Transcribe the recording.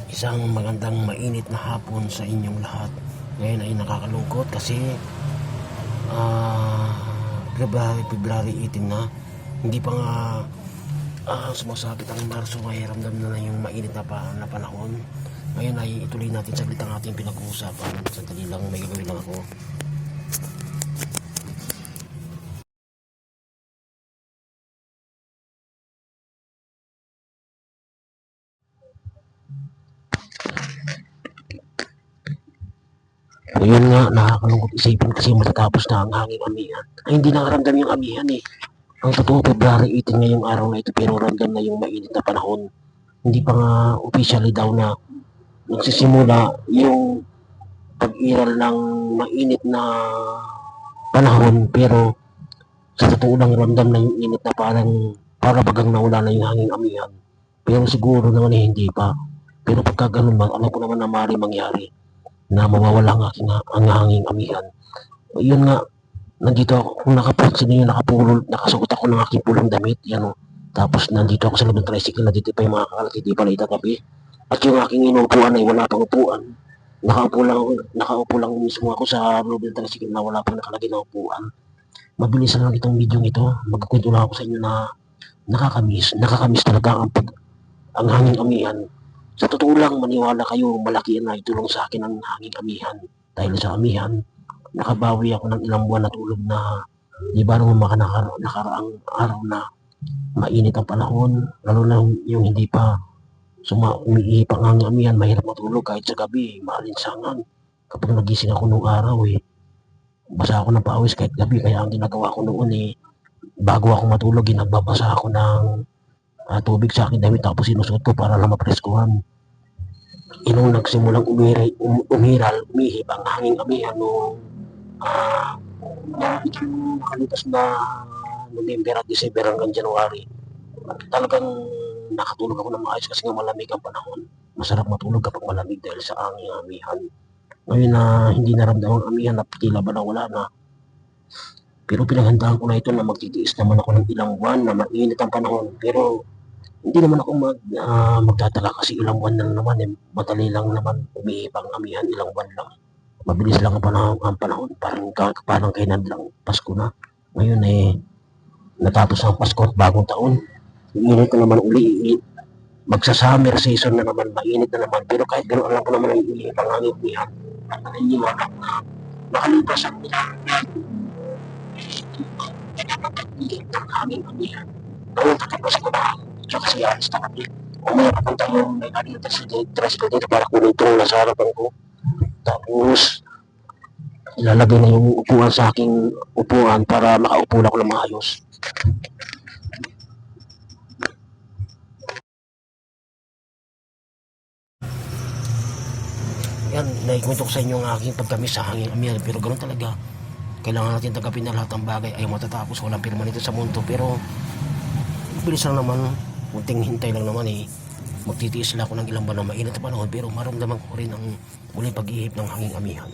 Isang magandang mainit na hapon sa inyong lahat. Ngayon ay nakakalungkot kasi February 18 na. Hindi pa nga sumasapit ang Marso, may ramdam na yung mainit na panahon. Ngayon ay ituloy natin saglit ang ating pinag-uusapan. Sandali lang, may gagawin lang ako. Ngayon nga, nakakalungkot isipin kasi matatapos na ang hanging amihan. Ay, hindi nakaramdam yung amihan eh. Ang totoo, February 18 ngayong araw na ito, pero ramdam na yung mainit na panahon. Hindi pa nga officially daw na nagsisimula yung pag-iral ng mainit na panahon, pero sa totoo lang ramdam na yung init na para bagang nawala na yung hanging amihan. Pero siguro naman eh, hindi pa. Pero pagka ganun man, alam ko naman na maaari mangyari na mawawala ang hanging amihan. Yun nga, nandito ako, kung nakapansin niyo, nakasuot ako ng aking pulang damit, yan o. Tapos nandito ako sa loob ng tricycle, nandito pa yung mga kakalat, hindi pala itatabi. At yung aking inuupuan ay wala pang upuan. Nakaupo lang mismo ako sa loob ng tricycle na wala pang nakalagay na upuan. Mabilis lang itong video ito. Magkukwento lang ako sa inyo na nakakamiss talaga ang hanging amihan. Sa totoo lang, maniwala kayo, malaki na itulong sa akin ang hanging amihan. Dahil sa amihan, nakabawi ako ng ilang buwan na tulog na di ba naman nakaraang araw na mainit ang panahon, lalo na yung hindi pa umiihip ang hanging amihan, mahirap matulog kahit sa gabi, maalinsangan. Kapag nagising ako nung araw basa ako ng pawis kahit gabi, kaya ang ginagawa ko noon bago ako matulog, nagbabasa ako ng tubig sa akin damit tapos sinusuot ko para lang mapreskuhan. Nung nagsimulang umihip ang hanging amihan nung nakalipas na November at December hanggang January, talagang nakatulog ako ng maayos kasi nga malamig ang panahon. Masarap matulog kapag malamig dahil sa hanging amihan. Ngayon na hindi naramdaman ang amihan na tila ba na wala na. Pero pinaghandaan ko na ito na magtitiis naman ako ng ilang buwan na mainit ang panahon. Pero hindi naman ako magtataka kasi ilang buwan lang naman madali lang naman umihip ang amihan, ilang buwan lang. Mabilis lang ang panahon, parang kailan lang Pasko na. Ngayon natapos ang Pasko at bagong taon. Init na naman uli, magsa-summer season na naman, mainit na naman. Pero kahit gano'n, alam ko naman ang ihip ang hanging amihan. At naniniwala na nakalipas ang ihip ng hanging amihan. Ngayon, tatapos ko na siya kasi alis na kami. Umaya papunta yung may galing na tricycle dito para kunin itong nasa harapan ko. Tapos, ilalagay na yung upuan sa aking upuan para makaupo na ako ng maayos. Yan, naikwento ko sa inyo ang aking pagkamiss sa hanging amihan, pero ganoon talaga. Kailangan natin tanggapin na lahat ng bagay ay matatapos, walang permanente sa mundo. Pero bilis lang naman, kunting hintay lang naman magtitiis lang ako ng ilang buwan na mainit na panahon, pero maramdaman ko rin ang muling pag-ihip ng hanging amihan.